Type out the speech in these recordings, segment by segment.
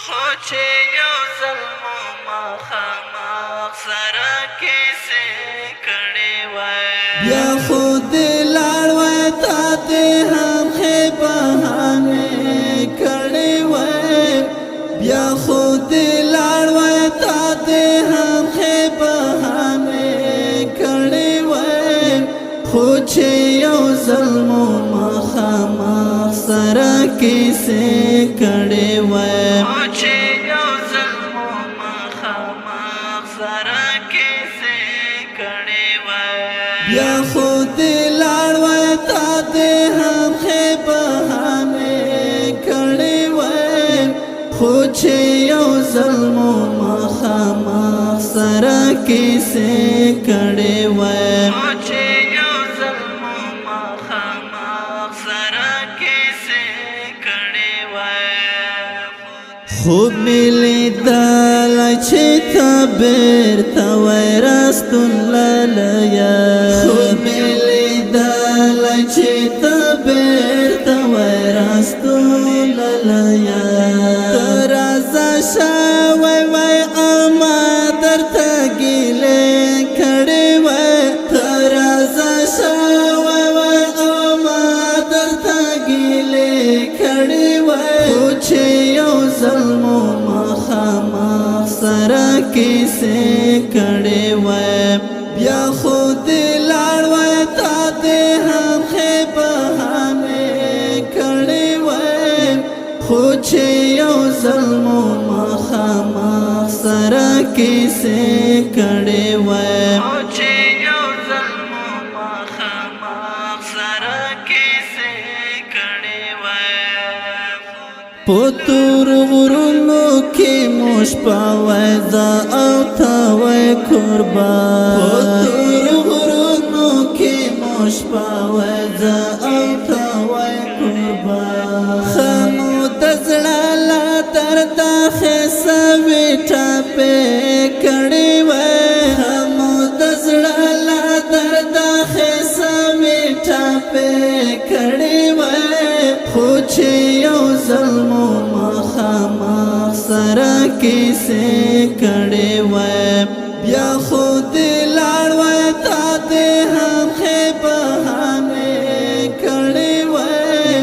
خو چې یو ظلمو مخامخ سره کیسې کړې وای بیا خود لاړ وای تا دې هم خې بهانې کړې وای بیا خود لاړ وای تا دې هم خې بهانې کړې وای خو چې یو ظلمو مخامخ سره کیسې کړې وای بیا خود لاړ وای تا دې هم خې بهانې کړې وای خو چې یو ظلمو مخامخ سره کیسې کړې وای خوب می لیدل چې ته بیرته وای راستون لالیه خوب می لیدل چې ته بیرته وای راستون لالیه ته رازه شوی وای اما درته ګیلې کړې وای ته رازه شوی وای اما درته ګیلې کړې وای خو چې یو ظلمو مخامخ سره کیسې کړې وای بیا خود لاړ وای تا دې هم خې بهانې کړې وای خو چې یو ظلمو مخامخ سره کیسې کړې وای پتور غرونو کې موش پاوای دا او تا وای قربان پتور غرونو کې موش پاوای دا او تا وای قربان خمو دزړه لا درد خسه وټا په کړي وای خمو دزړه لا درد خسه وټا په کړي وای خو چې یو ظلمو مخامخ سره کیسې کړې وای بیا خود لاړ وای تا دې هم خې بهانې کړې وای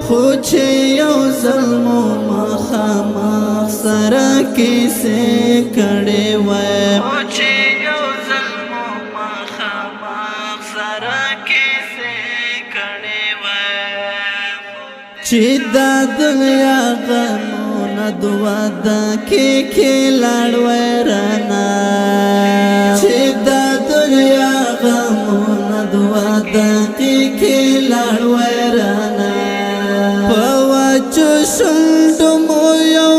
خو چې یو ظلمو مخامخ سره کیسې کړې وای چې دا دنیا غمونه دوا دا کې لاړ وای رانا چې دا دنیا غمونه دوا دا کې لاړ وای رانا په واچو شونډو مو یو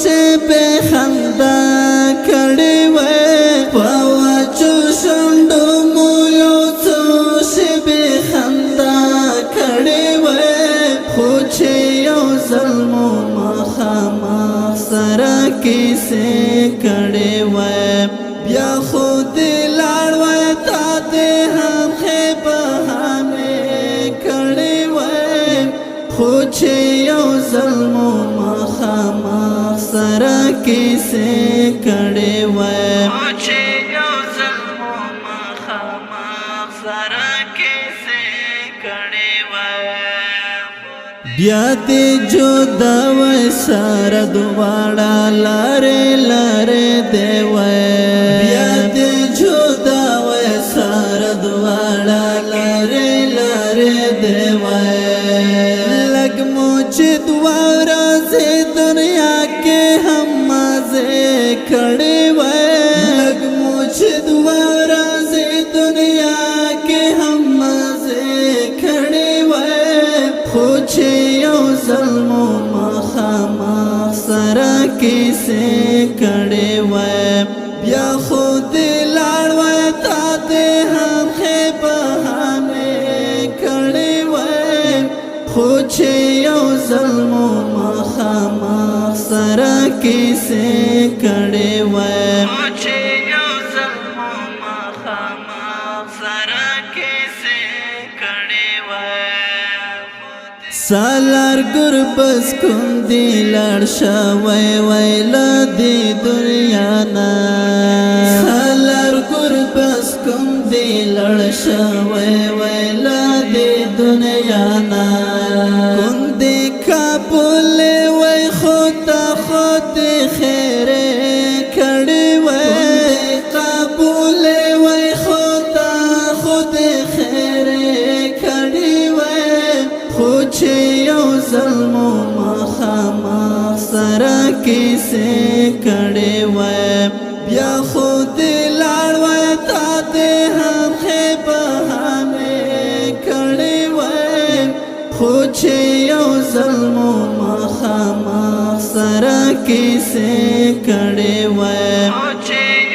څه به خندا کړې وای په واچو شونډو مو یو څه به خندا کړې وای خو چې یو ظلمو مخامخ سره کیسې کړې وای بیا خود لاړ وای تا دې هم خې بهانې کړې وای خو چې یو ظلمو مخامخ سره کیسې کړې وای بیا دې جدا وای سره دواړه لارې لارې دی وای بیا دې جدا وای سره دواړه لارې لارې دی وای لګ مو چې دواره زه دنیا کې هم مزه کړې وای لګ مو چې دواره زه دنیا کې هم مزه کړې وای خو چې یو ظلمو مخامخ سره کیسې کړې وای بیا خود لاړ وای تا دې هم خې بهانې کړې وای خو چې یو ظلمو مخامخ سره کیسې کړې وای سالار ګر بس کوم دی لړ شوی ویلا دی دنیا نا سالار ګر بس کوم دی لړ شوی ویلا دی دنیا نا کوم دی کابل وی خدا خود خیر کړي وی کابل وی خدا خود خیر کړي وی خو چې یو ظلم مخامخ سره کیسه کړي وی بیا خود لاړ وی تا دې هم بهانه کړي وی خو چې یو ظلم مخامخ سره کیسه کړي وی